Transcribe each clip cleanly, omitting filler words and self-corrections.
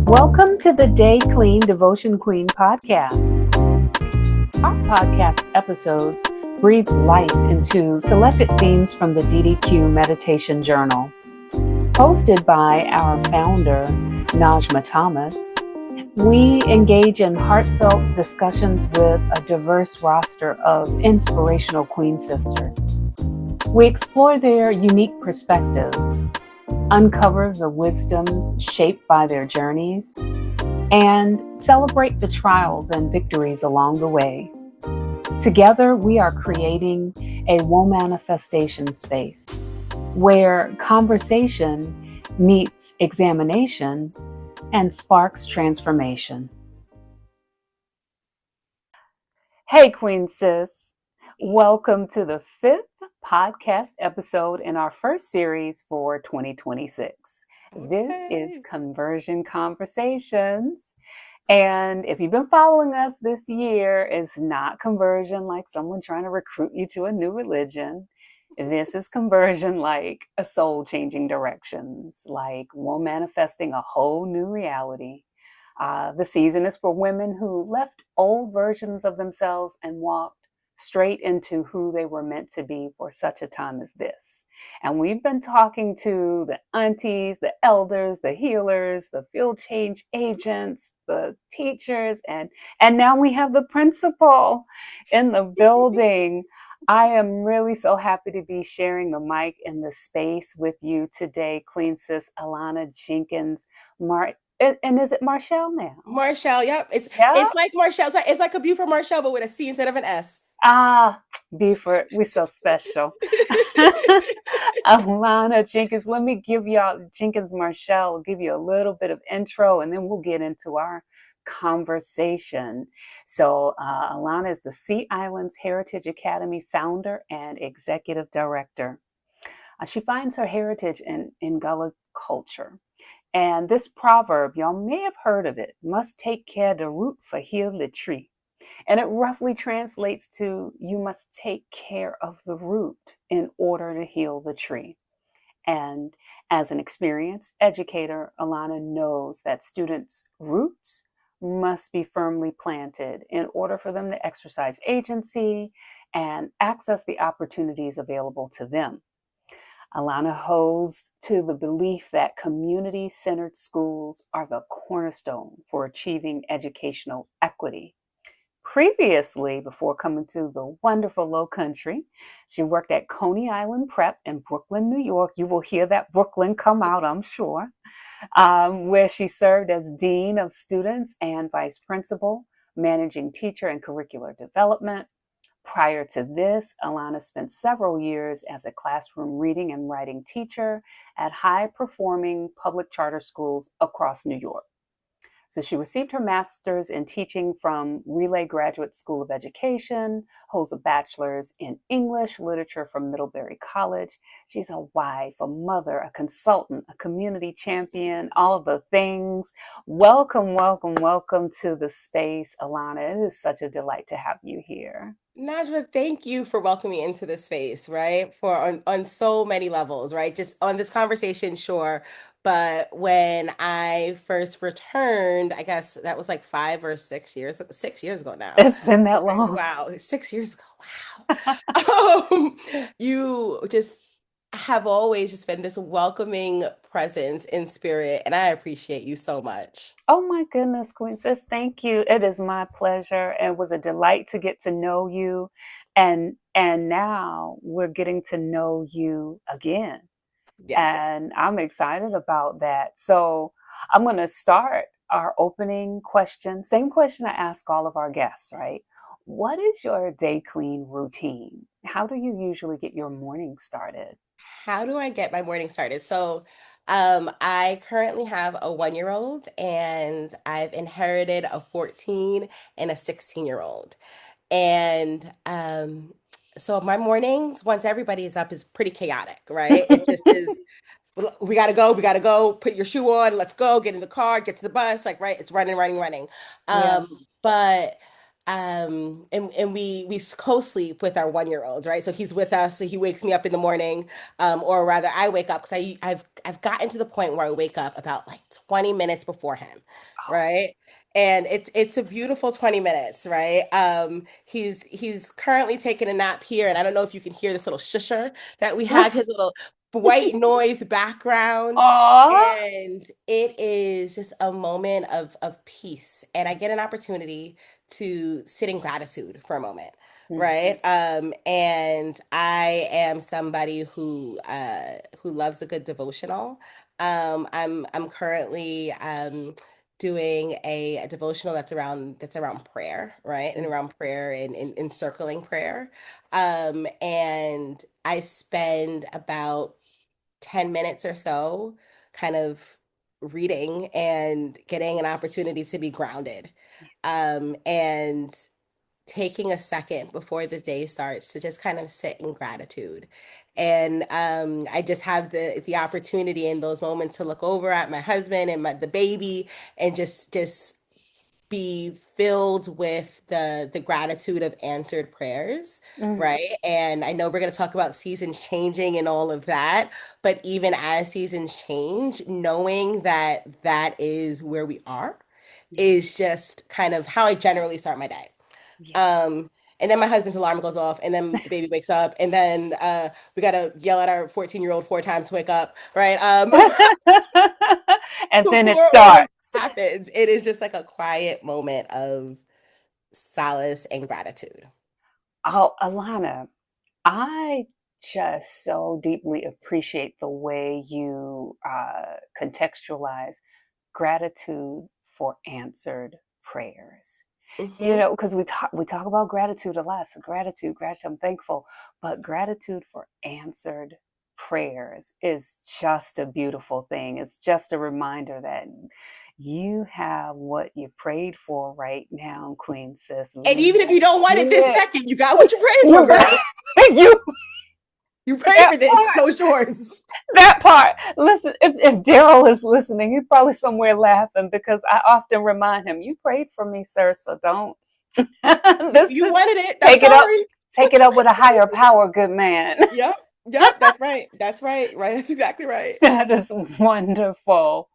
Welcome to the Day Clean Devotion Queen podcast. Our podcast episodes breathe life into selected themes from the DDQ Meditation Journal. Hosted by our founder, Najma Thomas, we engage in heartfelt discussions with a diverse roster of inspirational Queen sisters. We explore their unique perspectives, uncover the wisdoms shaped by their journeys, and celebrate the trials and victories along the way. Together, we are creating a woe manifestation space where conversation meets examination and sparks transformation. Hey, Queen Sis. Welcome to the 5th podcast episode in our first series for 2026. This is Conversion Conversations. And if you've been following us this year, it's not conversion like someone trying to recruit you to a new religion. This is conversion like a soul changing directions, like one manifesting a whole new reality. The season is for women who left old versions of themselves and walked straight into who they were meant to be for such a time as this. And we've been talking to the aunties, the elders, the healers, the field change agents, the teachers, and now we have the principal in the building. I am really so happy to be sharing the mic in the space with you today, Queen Sis Alana Jenkins. And is it Marchel now? Marchel, yep. It's like Marchel. It's like a beautiful Marchel, but with a C instead of an S. Beaufort, we're so special. Alana Jenkins, let me give y'all Jenkins Marchel, give you a little bit of intro, and then we'll get into our conversation. So Alana is the Sea Islands Heritage Academy founder and executive director. She finds her heritage in Gullah culture. And this proverb, y'all may have heard of it, must take care the root for heal the tree. And it roughly translates to, you must take care of the root in order to heal the tree. And as an experienced educator, Alana knows that students' roots must be firmly planted in order for them to exercise agency and access the opportunities available to them. Alana holds to the belief that community-centered schools are the cornerstone for achieving educational equity. Previously, before coming to the wonderful Low Country, she worked at Coney Island Prep in Brooklyn, New York. You will hear that Brooklyn come out, I'm sure, where she served as Dean of Students and Vice Principal, managing teacher and curricular development. Prior to this, Alana spent several years as a classroom reading and writing teacher at high-performing public charter schools across New York. So she received her master's in teaching from Relay Graduate School of Education, holds a bachelor's in English literature from Middlebury College. She's a wife, a mother, a consultant, a community champion, all the things. Welcome, welcome, welcome to the space, Alana. It is such a delight to have you here. Najma, thank you for welcoming me into this space, right? On so many levels, right? Just on this conversation, sure. But when I first returned, I guess that was like 6 years ago now. It's been that long. Wow, 6 years ago. Wow. You just have always just been this welcoming presence in spirit, and I appreciate you so much. Oh my goodness, Queen Sis, thank you. It is my pleasure. It was a delight to get to know you. And now we're getting to know you again. Yes. And I'm excited about that. So I'm going to start our opening question. Same question I ask all of our guests, right? What is your day clean routine? How do you usually get your morning started? How do I get my morning started? So, I currently have a 1-year-old and I've inherited a 14 and a 16-year-old. And so my mornings, once everybody is up, is pretty chaotic, right? It just is, we gotta go, put your shoe on, let's go, get in the car, get to the bus, like, right? It's running, running, running. Yeah. But and we co-sleep with our 1 year olds, right? So he's with us, so he wakes me up in the morning, or rather I wake up because I've gotten to the point where I wake up about like 20 minutes before him, Oh. right? And it's a beautiful 20 minutes, right? He's currently taking a nap here, and I don't know if you can hear this little shusher that we have, his little white noise background. Aw. And it is just a moment of peace. And I get an opportunity to sit in gratitude for a moment, Mm, right? And I am somebody who loves a good devotional. I'm currently doing a devotional that's around prayer, right? And mm, around prayer and encircling prayer. And I spend about 10 minutes or so kind of reading and getting an opportunity to be grounded. And taking a second before the day starts to just kind of sit in gratitude. And I just have the opportunity in those moments to look over at my husband and the baby and just be filled with the gratitude of answered prayers, mm. right? And I know we're going to talk about seasons changing and all of that, but even as seasons change, knowing that that is where we are Yeah, is just kind of how I generally start my day. yeah. Um, and then my husband's alarm goes off, and then the baby wakes up, and then we gotta yell at our 14-year-old 4 times to wake up, right? And then it Before all of starts. that happens, it is just like a quiet moment of solace and gratitude. Oh, Alana, I just so deeply appreciate the way you contextualize gratitude for answered prayers. You Hmm. know, because we talk about gratitude a lot. So gratitude, I'm thankful, but gratitude for answered prayers is just a beautiful thing. It's just a reminder that you have what you prayed for right now, Queen Sis. And Lean even if you don't want it this into second, you got what you prayed for, it. girl. You You prayed that for this, part. so it's yours. That part. Listen, if Daryl is listening, he's probably somewhere laughing because I often remind him, "You prayed for me, sir, so don't." This You is wanted it. I'm take it up, sorry. take it up with a higher power, good man. Yep. Yep. That's right. That's right. Right. That's exactly right. That is wonderful.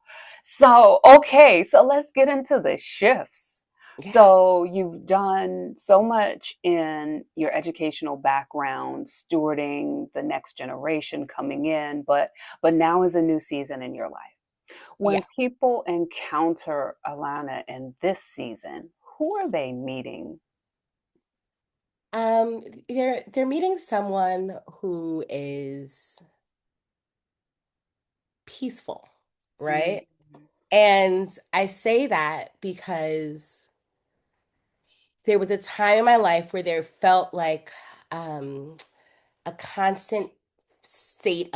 So, okay, so let's get into the shifts. Yeah. So, you've done so much in your educational background, stewarding the next generation coming in, but now is a new season in your life. When Yeah. people encounter Alana in this season, who are they meeting? They're meeting someone who is peaceful, Mm, right? And I say that because there was a time in my life where there felt like um, a constant state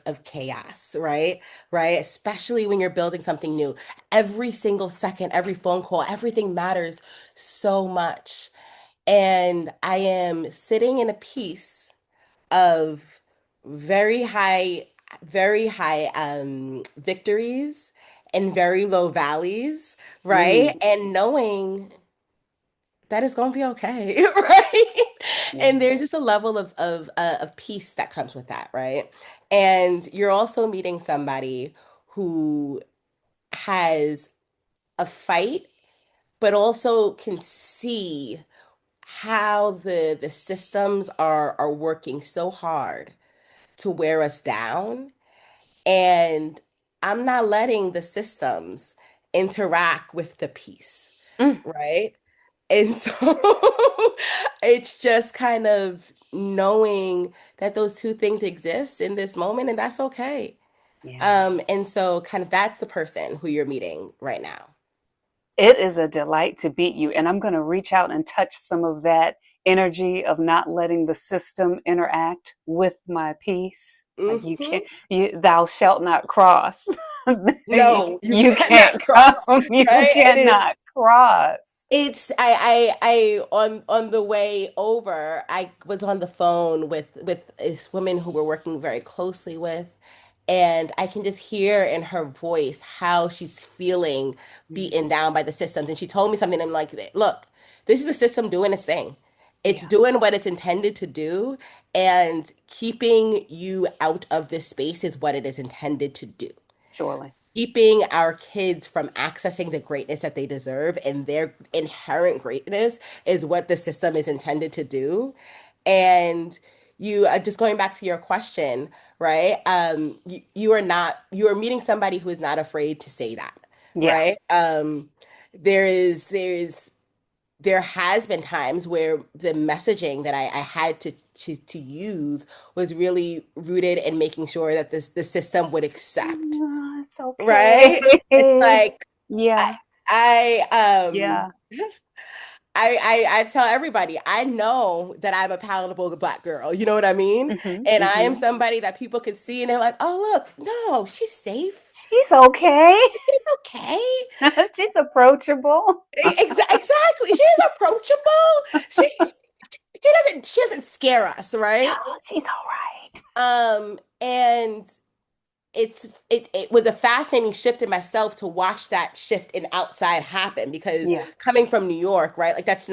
of chaos, right? Right? Especially when you're building something new. Every single second, every phone call, everything matters so much. And I am sitting in a piece of very high, very high victories and very low valleys, right? mm, And knowing that it's gonna be okay, right? yeah. And there's just a level of peace that comes with that, right? And you're also meeting somebody who has a fight, but also can see how the systems are working so hard to wear us down. And I'm not letting the systems interact with the peace, Mm, right? And so it's just kind of knowing that those two things exist in this moment, and that's okay. yeah. And so kind of that's the person who you're meeting right now. It is a delight to beat you. And I'm going to reach out and touch some of that energy of not letting the system interact with my peace. Like you Hmm. can't, thou shalt not cross. you, No, you you cannot can't cross, come. You right? It is. cannot cross. It's on the way over, I was on the phone with this woman who we're working very closely with, and I can just hear in her voice how she's feeling Mm, beaten down by the systems. And she told me something, and I'm like, look, this is the system doing its thing. It's Yeah, doing what it's intended to do, and keeping you out of this space is what it is intended to do. surely. Keeping our kids from accessing the greatness that they deserve and their inherent greatness is what the system is intended to do. And you just going back to your question, right? You are not, you are meeting somebody who is not afraid to say that, Yeah. right? There has been times where the messaging that I had to use was really rooted in making sure that the system would accept, It's okay. right? It's like I Yeah, I yeah. I tell everybody I know that I'm a palatable Black girl. You know what I mean? Hmm, And I am hmm. somebody that people could see and they're like, "Oh, look, no, she's safe. She's okay. She's okay." She's approachable. Exactly. She's approachable. She doesn't scare us, No, right? she's all right. And it was a fascinating shift in myself to watch that shift in outside happen because Yeah. coming from New York, right? Like that's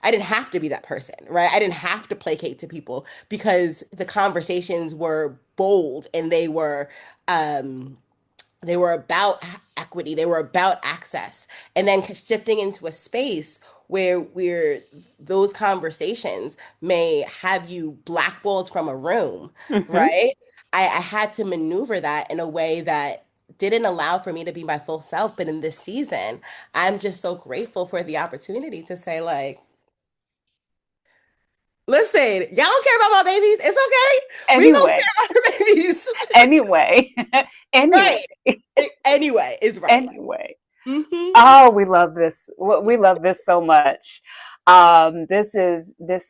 I didn't have to be that person, right? I didn't have to placate to people because the conversations were bold and they were about equity, they were about access, and then shifting into a space where those conversations may have you blackballed from a room, Hmm. right? I had to maneuver that in a way that didn't allow for me to be my full self. But in this season, I'm just so grateful for the opportunity to say, like, listen, y'all don't care about my babies. It's okay. We gonna Anyway, care about the babies. anyway, anyway, Right. Anyway, is right. anyway. Hmm. Oh, we love this. We love this so much. This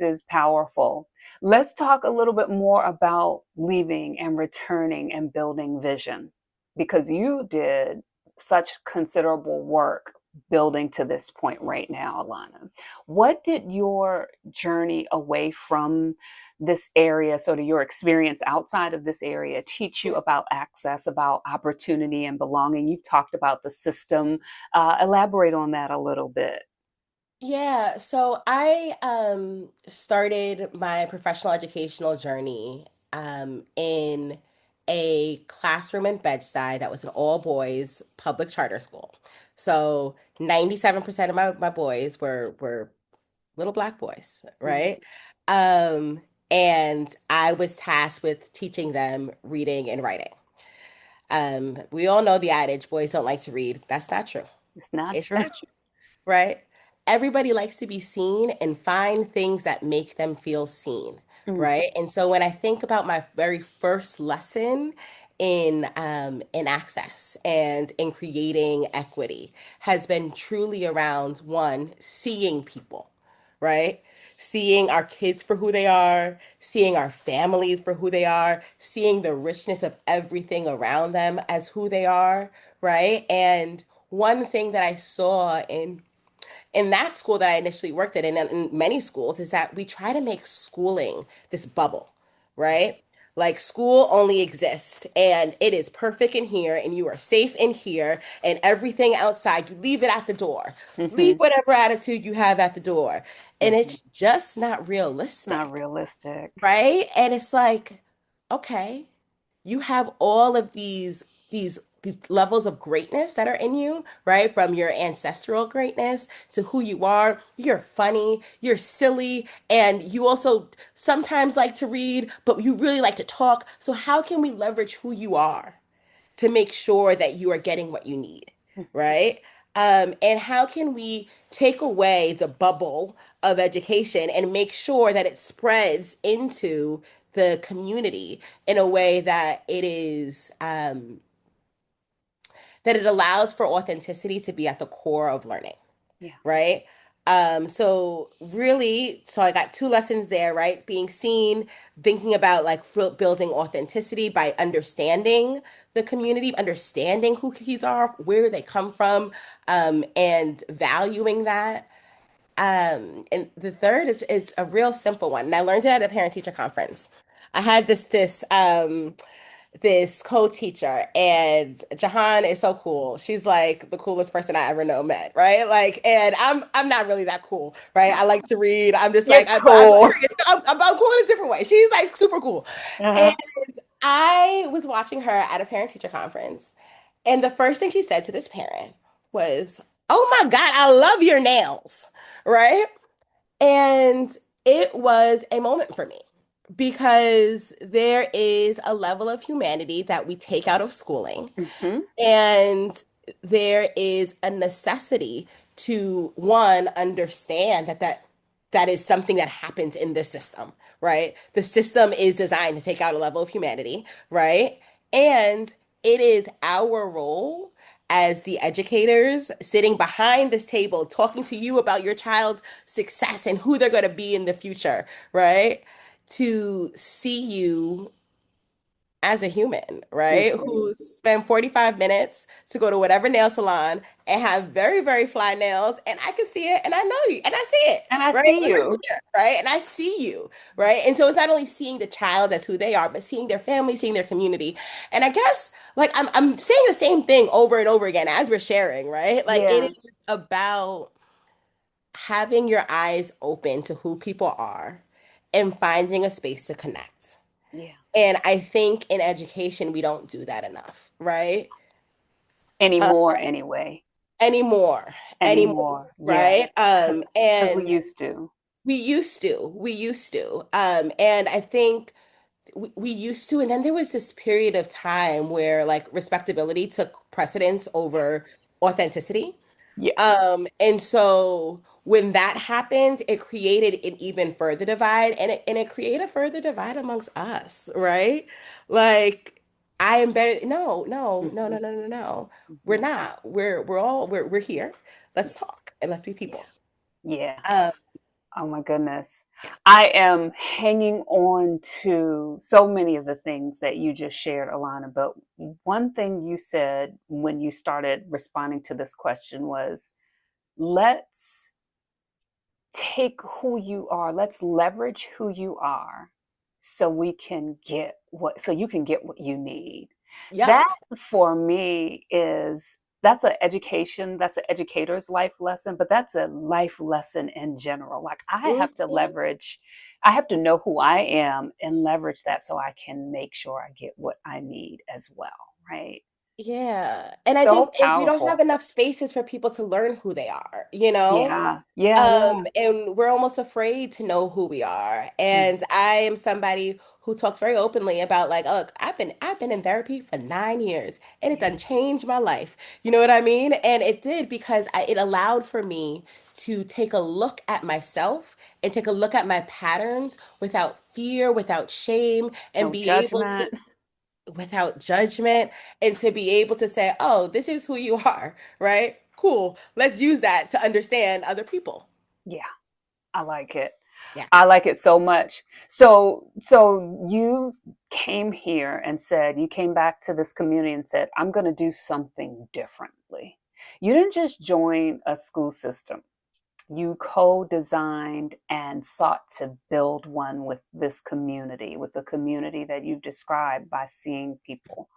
is powerful. Let's talk a little bit more about leaving and returning and building vision, because you did such considerable work building to this point right now, Alana. What did your journey away from this area, sort of your experience outside of this area, teach you about access, about opportunity and belonging? You've talked about the system. Elaborate on that a little bit. Yeah, so I started my professional educational journey in a classroom in Bed-Stuy that was an all boys public charter school. So 97% of my boys were little Black boys, Mm. right? Um, and I was tasked with teaching them reading and writing. We all know the adage, boys don't like to read. That's not true. It's not It's true. not true, right? Everybody likes to be seen and find things that make them feel seen, Mm, right? And so when I think about my very first lesson in access and in creating equity has been truly around one, seeing people, right? Seeing our kids for who they are, seeing our families for who they are, seeing the richness of everything around them as who they are, right? And one thing that I saw in that school that I initially worked at, and in many schools, is that we try to make schooling this bubble, right? Like school only exists and it is perfect in here and you are safe in here and everything outside, you leave it at the door. Leave hmm, whatever attitude you have at the door. And hmm. it's just not It's not realistic, realistic. right? And it's like, okay, you have all of these levels of greatness that are in you, right? From your ancestral greatness to who you are. You're funny, you're silly, and you also sometimes like to read, but you really like to talk. So how can we leverage who you are to make sure that you are getting what you need, right? And how can we take away the bubble of education and make sure that it spreads into the community in a way that it is that it allows for authenticity to be at the core of learning, Yeah. right? So really, so I got two lessons there, right? Being seen, thinking about like building authenticity by understanding the community, understanding who kids are, where they come from, and valuing that. And the third is a real simple one, and I learned it at a parent teacher conference. I had this this co-teacher, and Jahan is so cool. She's like the coolest person I ever know met, right? Like, and I'm not really that cool, right? I like to read. I'm just You're like I'm cool. serious. I'm cool in a different way. She's like super cool. And Uh-huh. I was watching her at a parent-teacher conference, and the first thing she said to this parent was, "Oh my God, I love your nails," right? And it was a moment for me because there is a level of humanity that we take out of schooling, Hmm. and there is a necessity to one understand that is something that happens in the system, right? The system is designed to take out a level of humanity, right? And it is our role as the educators sitting behind this table talking to you about your child's success and who they're going to be in the future, right? To see you as a human, right? Hmm. Who spend 45 minutes to go to whatever nail salon and have very, very fly nails. And I can see it and I know you and I see it, And I right? see We're you. here, right? And I see you, right? And so it's not only seeing the child as who they are, but seeing their family, seeing their community. And I guess like I'm saying the same thing over and over again as we're sharing, right? Like it Yeah. is about having your eyes open to who people are and finding a space to connect. Yeah. And I think in education, we don't do that enough, right? Uh, Anymore, anyway. anymore, anymore, Anymore. Yeah. right? Because we And used to. we used to. And I think we used to, and then there was this period of time where like respectability took precedence over authenticity. Yeah. And so when that happened, it created an even further divide, and it created a further divide amongst us, right? Like I am better. No, no, no, no, Hmm. no, no, no. We're Hmm. not. We're here. Let's talk and let's be Yeah. people. Yeah. Um, Oh my goodness. yeah. I am hanging on to so many of the things that you just shared, Alana. But one thing you said when you started responding to this question was, let's take who you are, let's leverage who you are so we can get what, so you can get what you need. That Yep. for me is, that's an education, that's an educator's life lesson, but that's a life lesson in general. Like I have to Mhm. leverage, I have to know who I am and leverage that so I can make sure I get what I need as well, right? Yeah. And I So think we don't have powerful. enough spaces for people to learn who they are, you know? Yeah, yeah, yeah. And we're almost afraid to know who we are. And Mhm. I am somebody who talks very openly about like, look, I've been in therapy for 9 years and it Yeah, done changed my life. You know what I mean? And it did because it allowed for me to take a look at myself and take a look at my patterns without fear, without shame, and no be able to judgment. without judgment and to be able to say, oh, this is who you are, right? Cool. Let's use that to understand other people. Yeah, I like it. Yeah. I like it so much. So you came here and said, you came back to this community and said, I'm going to do something differently. You didn't just join a school system. You co-designed and sought to build one with this community, with the community that you've described by seeing people.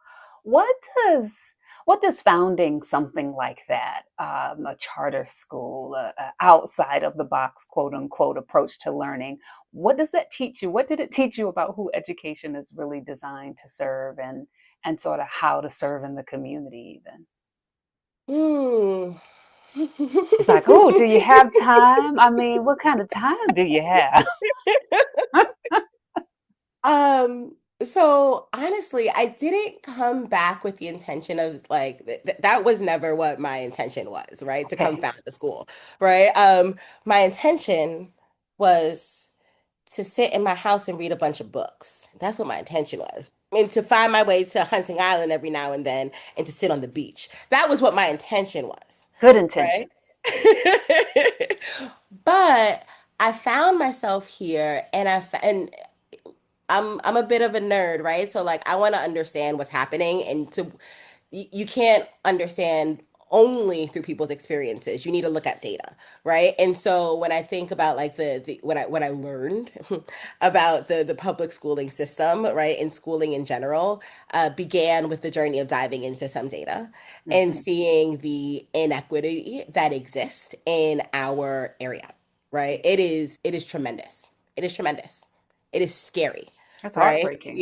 What does what does founding something like that, a charter school, a outside of the box, quote unquote, approach to learning, what does that teach you? What did it teach you about who education is really designed to serve, and sort of how to serve in the community even? Mm. She's like, oh, do you have time? I mean, what kind of time do you have? Um, so honestly, I didn't come back with the intention of like that was never what my intention was, right? To come Okay, found the school, right? My intention was to sit in my house and read a bunch of books. That's what my intention was. And to find my way to Hunting Island every now and then and to sit on the beach. That was what my intention was, good right? intentions. But I found myself here and and I'm a bit of a nerd, right? So like I want to understand what's happening and to you can't understand only through people's experiences. You need to look at data, right? And so when I think about like the what I learned about the public schooling system, right, and schooling in general, began with the journey of diving into some data and Hmm. seeing the inequity that exists in our area, right? It is tremendous. It is tremendous. It is scary, That's right? heartbreaking.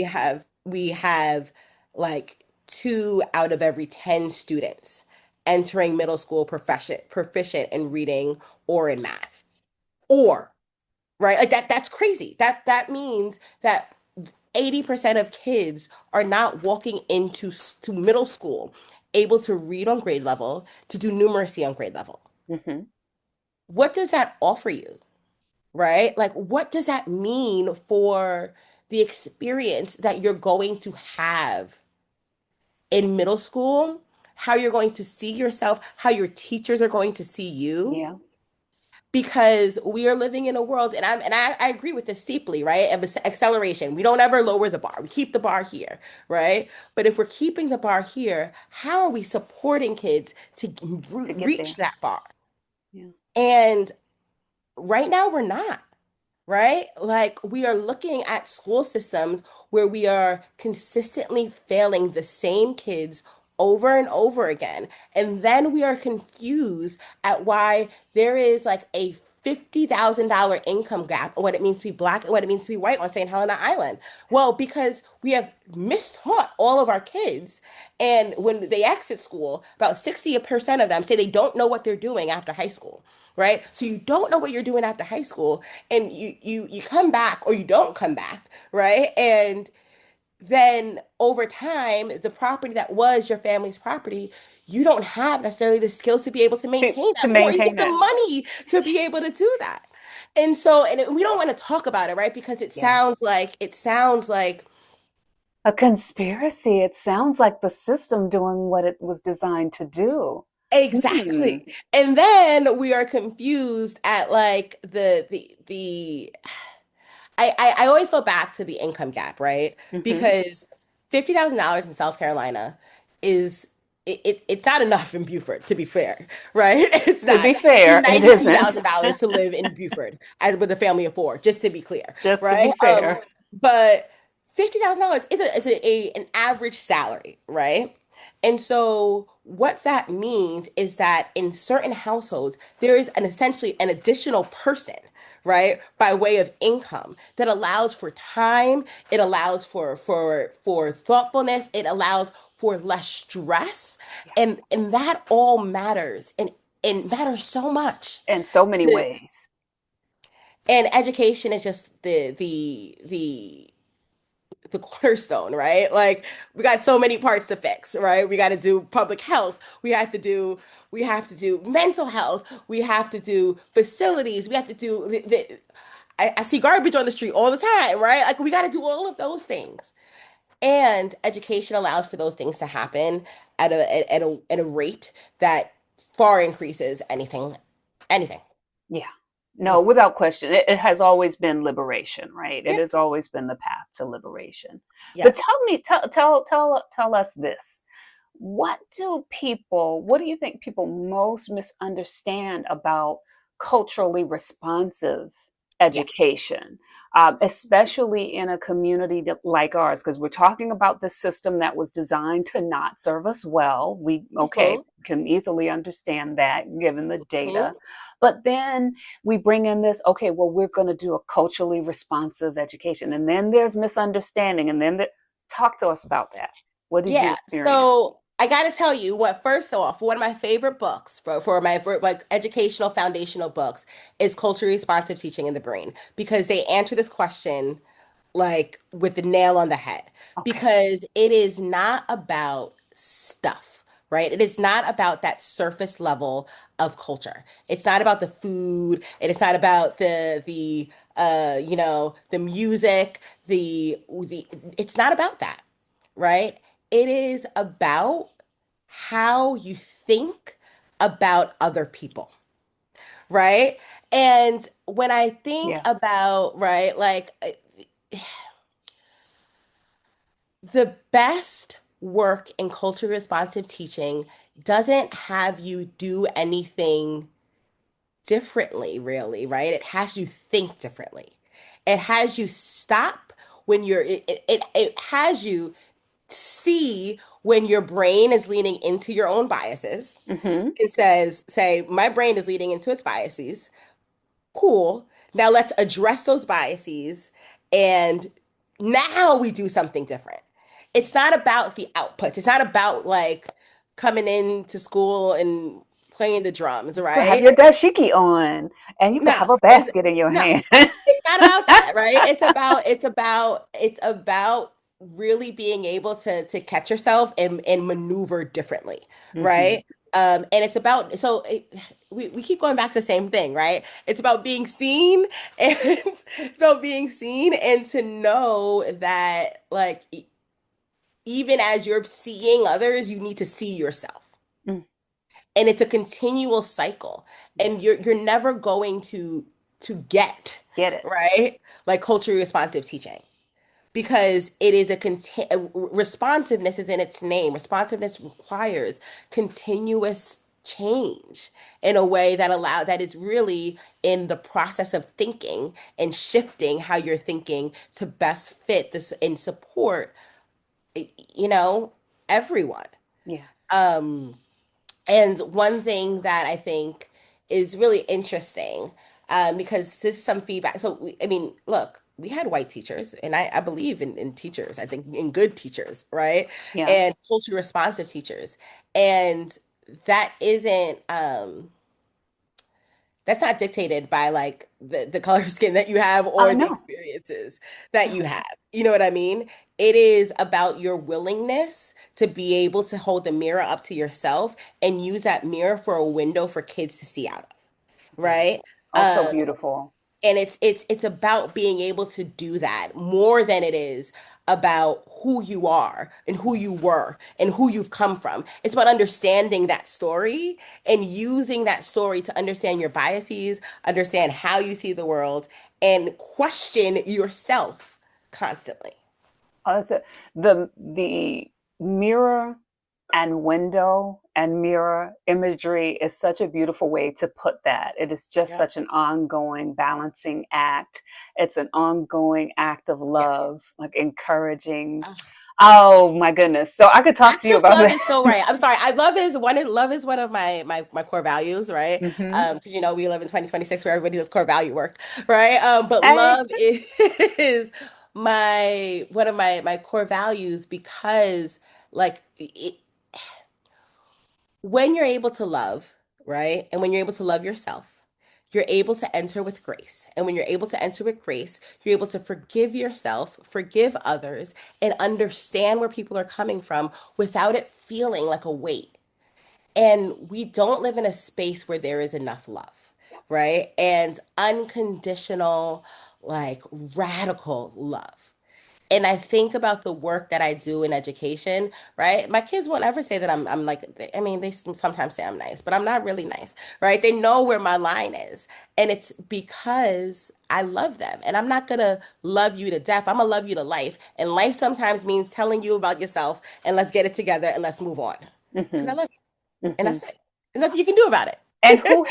We have like 2 out of every 10 students entering middle school proficient in reading or in math. Or, right? Like that's crazy. That means that 80% of kids are not walking into to middle school able to read on grade level, to do numeracy on grade level. Hmm. What does that offer you? Right? Like, what does that mean for the experience that you're going to have in middle school? How you're going to see yourself, how your teachers are going to see you? Yeah. Because we are living in a world, and I agree with this deeply, right? Of acceleration. We don't ever lower the bar. We keep the bar here, right? But if we're keeping the bar here, how are we supporting kids to To get reach there. that bar? Yeah. And right now, we're not. Right? Like we are looking at school systems where we are consistently failing the same kids over and over again. And then we are confused at why there is like a $50,000 income gap, or what it means to be black and what it means to be white on St. Helena Island. Well, because we have mistaught all of our kids. And when they exit school, about 60% of them say they don't know what they're doing after high school, right? So you don't know what you're doing after high school, and you come back or you don't come back, right? And then over time, the property that was your family's property, you don't have necessarily the skills to be able to maintain To that or even maintain the that. money to be able to do that. And so, and we don't want to talk about it, right? Because Yeah. it sounds like A conspiracy. It sounds like the system doing what it was designed to do. Hmm. exactly. And then we are confused at like the I always go back to the income gap, right? Hmm. Because $50,000 in South Carolina is it's not enough in Beaufort, to be fair, right? It's To not. be You need fair, it ninety-two isn't. thousand dollars to live in Beaufort as with a family of four, just to be clear, Just to right? be fair. But $50,000 is an average salary, right? And so what that means is that in certain households, there is an essentially an additional person, right, by way of income that allows for time, it allows for thoughtfulness, it allows for less stress, Yeah. and that all matters and matters so much. In so many The- ways. And education is just the cornerstone, right? Like we got so many parts to fix, right? We got to do public health. We have to do mental health. We have to do facilities. We have to do I see garbage on the street all the time, right? Like we got to do all of those things. And education allows for those things to happen at a rate that far increases anything. Yeah. Yeah. No, without question. It has always been liberation, right? It Yeah. has always been the path to liberation. Yeah. But tell us this. What do you think people most misunderstand about culturally responsive Yeah. education, especially in a community like ours? Because we're talking about the system that was designed to not serve us well. We, okay, Hmm. can easily understand that given the data. Hmm. But then we bring in this, okay, well, we're going to do a culturally responsive education. And then there's misunderstanding. Talk to us about that. What did you Yeah, experience? so I got to tell you what, first off, one of my favorite books for like educational foundational books is Culturally Responsive Teaching in the Brain because they answer this question like with the nail on the head Okay. because it is not about stuff, right? It is not about that surface level of culture. It's not about the food, and it's not about the music, the it's not about that, right? It is about how you think about other people, right? And when I think Yeah. about, right, like the best work in culturally responsive teaching doesn't have you do anything differently, really, right? It has you think differently. It has you stop when it has you see when your brain is leaning into your own biases. Hmm. It says, say, my brain is leaning into its biases. Cool. Now let's address those biases and now we do something different. It's not about the outputs. It's not about like coming into school and playing the drums, You have right? your dashiki on, and you could No, have a it's basket in your no, hand. it's not about that, right? It's about really being able to catch yourself and maneuver differently, Hmm. right? And it's about we keep going back to the same thing, right? It's about being seen and it's about being seen and to know that like even as you're seeing others, you need to see yourself. Mm. And it's a continual cycle Yeah, and you're never going to get get it. right like culturally responsive teaching because it is responsiveness is in its name. Responsiveness requires continuous change in a way that is really in the process of thinking and shifting how you're thinking to best fit this and support you know everyone. Yeah. um and one thing that I think is really interesting, because this is some feedback. So, I mean, look, we had white teachers, and I believe in teachers. I think in good teachers, right? Yeah. And culturally responsive teachers. And that isn't, that's not dictated by like the color skin that you have or the No. experiences that you No. have. You know what I mean? It is about your willingness to be able to hold the mirror up to yourself and use that mirror for a window for kids to see out of, Yeah. right? Oh, so Um, beautiful. and it's about being able to do that more than it is about who you are and who you were and who you've come from. It's about understanding that story and using that story to understand your biases, understand how you see the world, and question yourself constantly. Oh, that's it. The mirror and window and mirror imagery is such a beautiful way to put that. It is just Yep. such an ongoing balancing act. It's an ongoing act of Yes. love, like encouraging. Ugh. Oh my goodness. So I could talk to you Active about love that. is so right. I'm sorry. I love is one of my core values, right? Hmm. Because we live in 2026 where everybody does core value work, right? But Hey. love is my one of my core values because like when you're able to love, right? And when you're able to love yourself, you're able to enter with grace. And when you're able to enter with grace, you're able to forgive yourself, forgive others, and understand where people are coming from without it feeling like a weight. And we don't live in a space where there is enough love, right? And unconditional, like radical love. And I think about the work that I do in education, right? My kids won't ever say that I'm like, I mean, they sometimes say I'm nice, but I'm not really nice, right? They know where my line is. And it's because I love them. And I'm not gonna love you to death. I'm gonna love you to life. And life sometimes means telling you about yourself and let's get it together and let's move on. Because I Hmm. love you. And Hmm. that's it. There's nothing you can do about And it.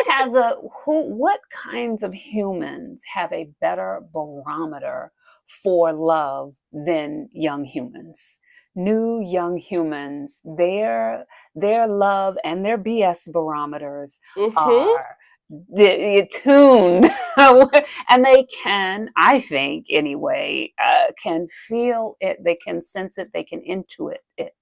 what kinds of humans have a better barometer for love than young humans? New young humans, their love and their BS barometers Hmm. are tuned, and they can, I think, anyway, can feel it, they can sense it, they can intuit it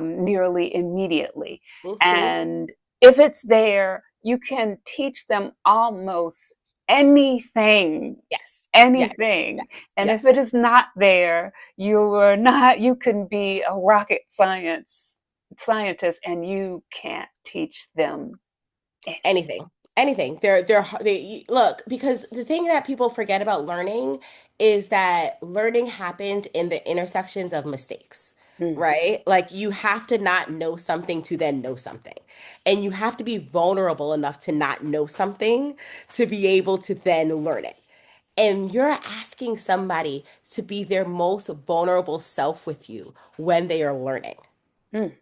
nearly immediately. Hmm. And if it's there, you can teach them almost anything, Yes. Yes. anything. Yes. And if Yes. it is not there, you can be a rocket scientist and you can't teach them anything. Anything. Anything. They look, because the thing that people forget about learning is that learning happens in the intersections of mistakes, Mm, right? Like you have to not know something to then know something. And you have to be vulnerable enough to not know something to be able to then learn it. And you're asking somebody to be their most vulnerable self with you when they are learning. mm.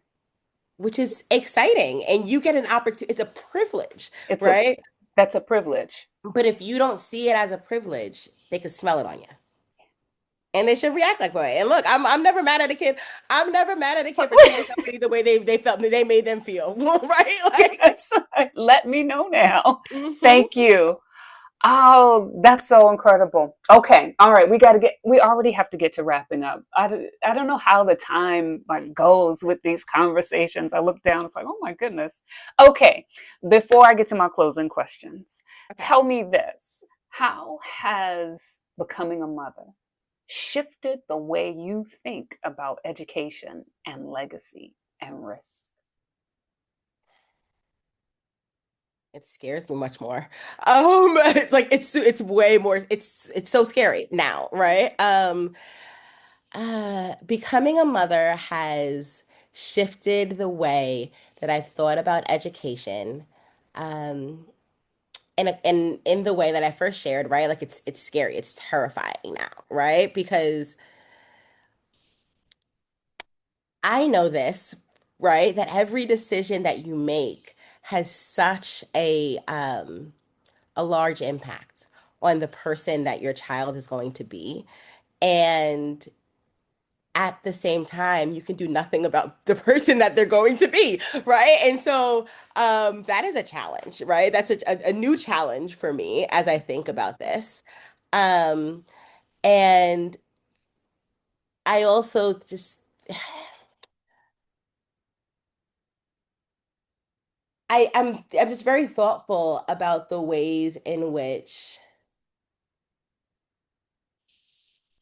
which is exciting. And you get an opportunity, it's a privilege, It's a right? That's a privilege. But if you don't see it as a privilege, they could smell it on you. And they should react like that. And look, I'm never mad at a kid. I'm never mad at a kid for treating somebody the way they felt they made them feel, right? Like, Yes, let me know now. hmm Thank you. Oh, that's so incredible. Okay. All right. We already have to get to wrapping up. I don't know how the time like goes with these conversations. I look down, it's like, oh my goodness. Okay. Before I get to my closing questions, Okay. tell me this. How has becoming a mother shifted the way you think about education and legacy and risk? It scares me much more. Like it's way more. It's so scary now, right? Becoming a mother has shifted the way that I've thought about education, um, and in the way that I first shared, right? Like it's scary, it's terrifying now, right? Because I know this, right? That every decision that you make has such a large impact on the person that your child is going to be. And at the same time, you can do nothing about the person that they're going to be, right? And so that is a challenge, right? That's a new challenge for me as I think about this. Um, and I also just, I'm just very thoughtful about the ways in which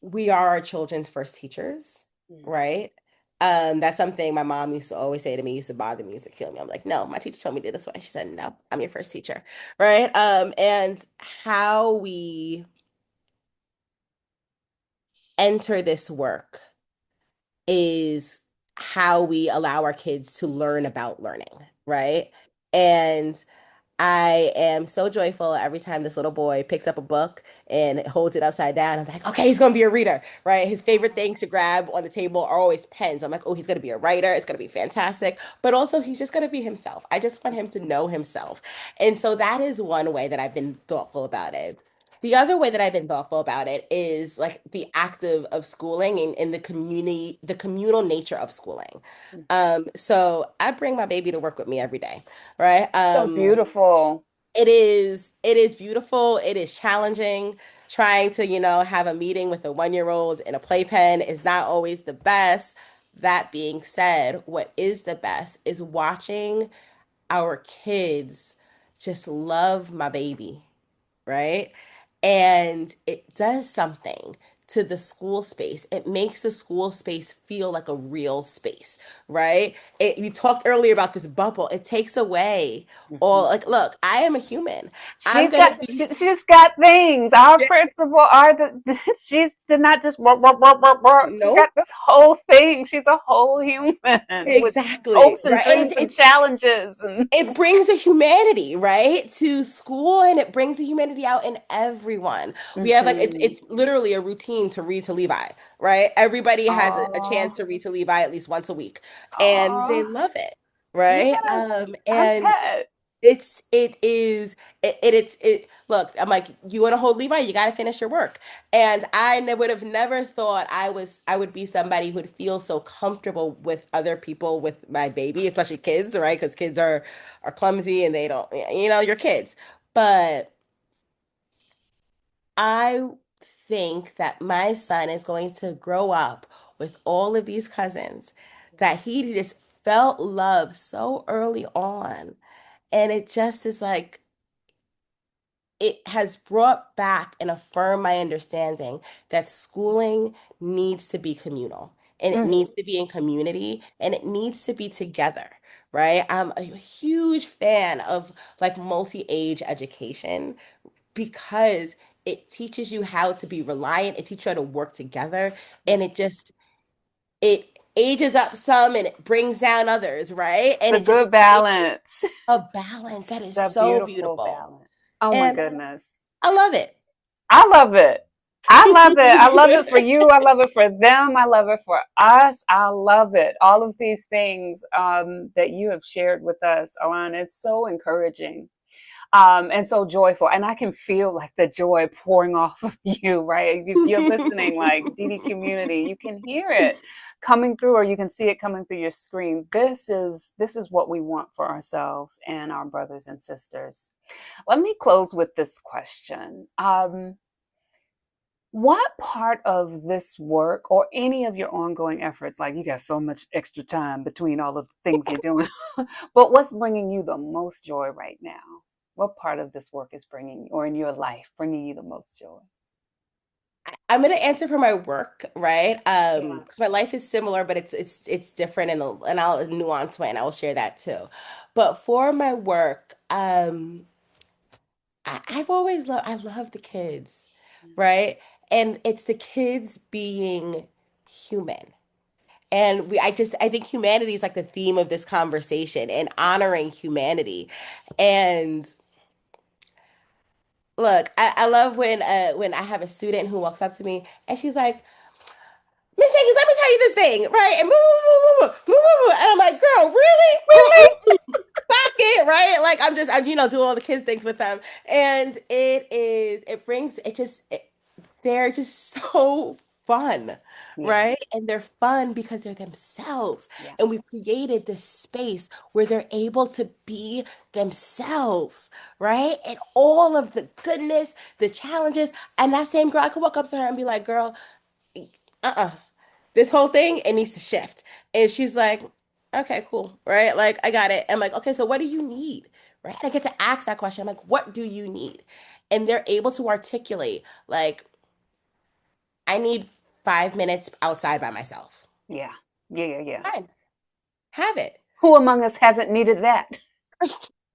we are our children's first teachers, Mm. right? That's something my mom used to always say to me, used to bother me, used to kill me. I'm like, no, my teacher told me to do this way. She said, no, I'm your first teacher, right? And how we enter this work is how we allow our kids to learn about learning, right? And I am so joyful every time this little boy picks up a book and holds it upside down. I'm like, okay, he's gonna be a reader, right? His favorite things to grab on the table are always pens. I'm like, oh, he's gonna be a writer. It's gonna be fantastic. But also, he's just gonna be himself. I just want him to know himself. And so that is one way that I've been thoughtful about it. The other way that I've been thoughtful about it is like the act of schooling and the community, the communal nature of schooling. So I bring my baby to work with me every day, right? So beautiful. It is beautiful. It is challenging. Trying to, have a meeting with a 1 year old in a playpen is not always the best. That being said, what is the best is watching our kids just love my baby, right? And it does something to the school space. It makes the school space feel like a real space, right? You talked earlier about this bubble. It takes away all, Mhm. like, look, I am a human. I'm She's gonna got be, she's got things. Our principal are she's did not just she got nope, this whole thing. She's a whole human with exactly, hopes and right? And dreams and challenges and it brings a humanity, right, to school, and it brings a humanity out in everyone. We have like mhm. it's literally a routine to read to Levi, right? Everybody has a chance Oh, to read to Levi at least once a week, and they oh, love it, right? yes, I And bet. it look, I'm like, you want to hold Levi, you got to finish your work. And would have never thought I would be somebody who would feel so comfortable with other people with my baby, especially kids, right? Because kids are clumsy and they don't, you're kids. But I think that my son is going to grow up with all of these cousins that he just felt love so early on. And it just is like it has brought back and affirmed my understanding that schooling needs to be communal and it Mhm. needs to be in community and it needs to be together, right? I'm a huge fan of like multi-age education because it teaches you how to be reliant, it teaches you how to work together, and Yes, it ages up some and it brings down others, right? And the it just good creates balance, a balance that is the so beautiful beautiful. balance. Oh my And goodness, I love it. I love it. I love it. I love it for you. I love it for them. I love it for us. I love it. All of these things that you have shared with us, Alana, is so encouraging and so joyful. And I can feel like the joy pouring off of you, right? If you're listening, like DD Community, you can hear it coming through, or you can see it coming through your screen. This is what we want for ourselves and our brothers and sisters. Let me close with this question. What part of this work or any of your ongoing efforts, like you got so much extra time between all of the things you're doing, but what's bringing you the most joy right now? What part of this work is bringing, or in your life, bringing you the most joy? I'm gonna answer for my work, right? Yeah. 'Cause my life is similar, but it's different and I'll nuance way and I will share that too. But for my work, I've always loved I love the kids, right? And it's the kids being human. And I think humanity is like the theme of this conversation and honoring humanity. And look, I love when I have a student who walks up to me and she's like, Miss Jenkins, let me tell you this thing, right? And and I'm like, girl, really? Really? Stop it, right? Like I'm do all the kids things with them. And it brings, they're just so fun, Yeah. right? And they're fun because they're themselves. Yeah. And we've created this space where they're able to be themselves, right? And all of the goodness, the challenges. And that same girl, I could walk up to her and be like, girl, uh-uh, this whole thing, it needs to shift. And she's like, okay, cool, right? Like, I got it. I'm like, okay, so what do you need? Right? I get to ask that question. I'm like, what do you need? And they're able to articulate, like, I need 5 minutes outside by myself. Yeah. Yeah. Yeah. Yeah. Fine, have it. Who among us hasn't needed that?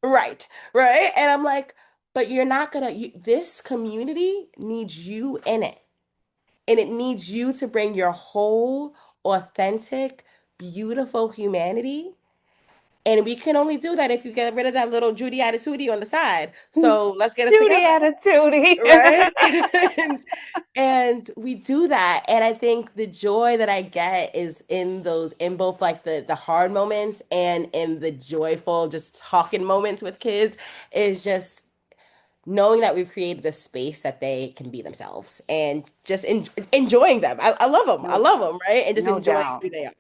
Right, right. And I'm like, but you're not gonna, this community needs you in it. And it needs you to bring your whole, authentic, beautiful humanity. And we can only do that if you get rid of that little Judy attitude on the side. So let's get it Judy together. attitude. Right? And, and we do that. And I think the joy that I get is in those, in both like the hard moments and in the joyful, just talking moments with kids, is just knowing that we've created a space that they can be themselves and just enjoying them. I love them. I No love doubt. them, right? And just No enjoying doubt. who they are.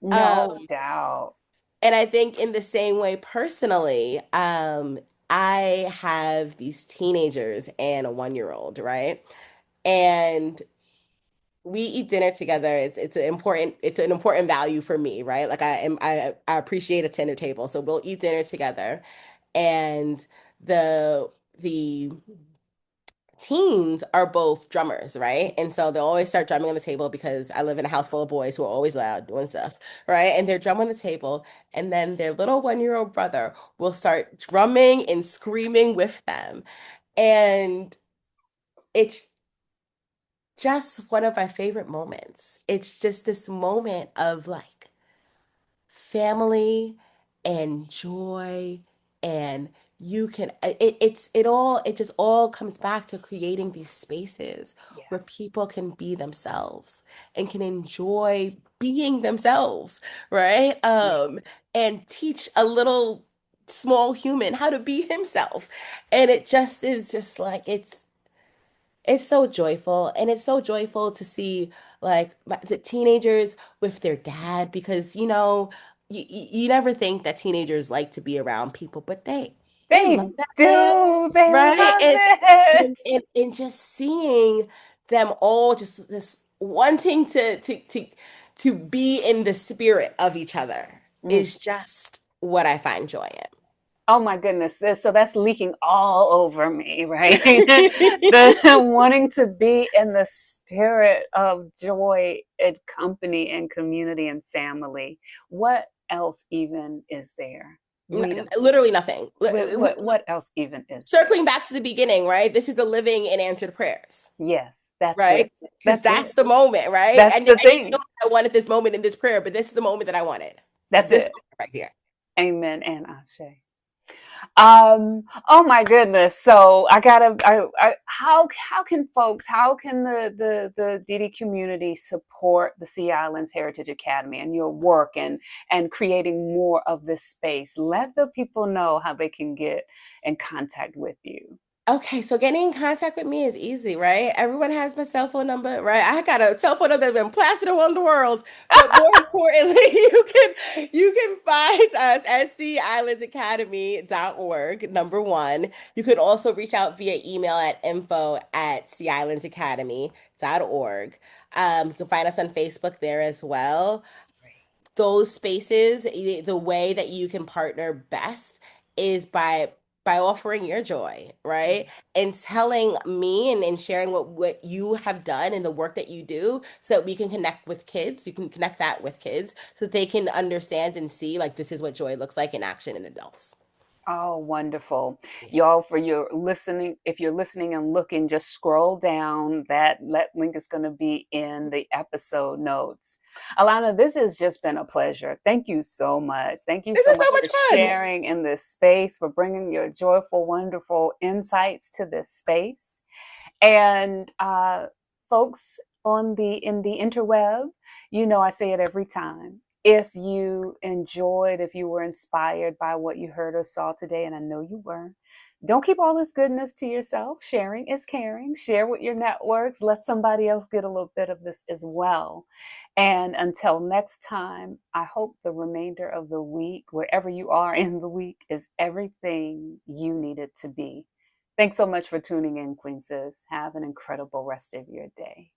No Um, doubt. and I think in the same way, personally, I have these teenagers and a 1 year old, right? And we eat dinner together. It's an important value for me, right? Like I appreciate a dinner table. So we'll eat dinner together. And the teens are both drummers, right? And so they'll always start drumming on the table because I live in a house full of boys who are always loud doing stuff, right? And they're drumming on the table, and then their little 1 year old brother will start drumming and screaming with them. And it's just one of my favorite moments. It's just this moment of like family and joy and you can it just all comes back to creating these spaces Yeah. where people can be themselves and can enjoy being themselves, right? Yeah. And teach a little small human how to be himself. And it just is just like it's so joyful, and it's so joyful to see like the teenagers with their dad because you never think that teenagers like to be around people, but they love They that man, do. They right? love And it. and just seeing them all just this wanting to be in the spirit of each other Mm. is just what I find joy Oh my goodness. So that's leaking all over me, right? in. The wanting to be in the spirit of joy and company and community and family. What else even is there? We don't. Literally nothing. What else even is there? Circling back to the beginning, right? This is the living and answered prayers, Yes, that's it. right? Because That's that's it. the moment, right? That's And the I didn't know thing. I wanted this moment in this prayer, but this is the moment that I wanted. That's This it. moment right here. Amen and Ashe. Oh my goodness. So I gotta, how can folks, how can the DD community support the Sea Islands Heritage Academy and your work and creating more of this space? Let the people know how they can get in contact with you. Okay, so getting in contact with me is easy, right? Everyone has my cell phone number, right? I got a cell phone number that's been plastered around the world. But more importantly, you can find us at seaislandsacademy.org, number one. You can also reach out via email at info@seaislandsacademy.org. You can find us on Facebook there as well. Those spaces, the way that you can partner best is by offering your joy, right? And telling me and sharing what you have done and the work that you do so that we can connect with kids. You can connect that with kids so that they can understand and see like this is what joy looks like in action in adults. Oh, wonderful. Yeah. Y'all, for your listening, if you're listening and looking, just scroll down. That link is going to be in the episode notes. Alana, this has just been a pleasure. Thank you so much. Thank you This so is much so for much fun. sharing in this space, for bringing your joyful, wonderful insights to this space. And folks on the in the interweb, you know I say it every time. If you enjoyed, if you were inspired by what you heard or saw today, and I know you were, don't keep all this goodness to yourself. Sharing is caring. Share with your networks. Let somebody else get a little bit of this as well. And until next time, I hope the remainder of the week, wherever you are in the week, is everything you need it to be. Thanks so much for tuning in, Queen Sis. Have an incredible rest of your day.